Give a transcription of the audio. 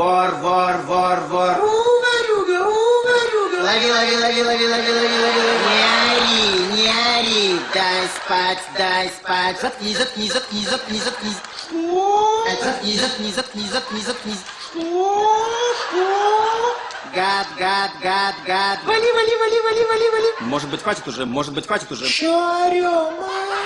Вор, вор, вор, вор. Ворюга, ворюга. Лови, лови, лови, лови, лови, лови, лови. Не ори, не ори. Дай спать, дай спать. Заткни, заткни, заткни, заткни, заткни. Заткни, заткни, заткни, заткни, заткни. Гад, гад, гад, гад. Вали, вали, вали, вали, вали, вали. Может быть, хватит уже, может быть, хватит уже. Чё орём, а?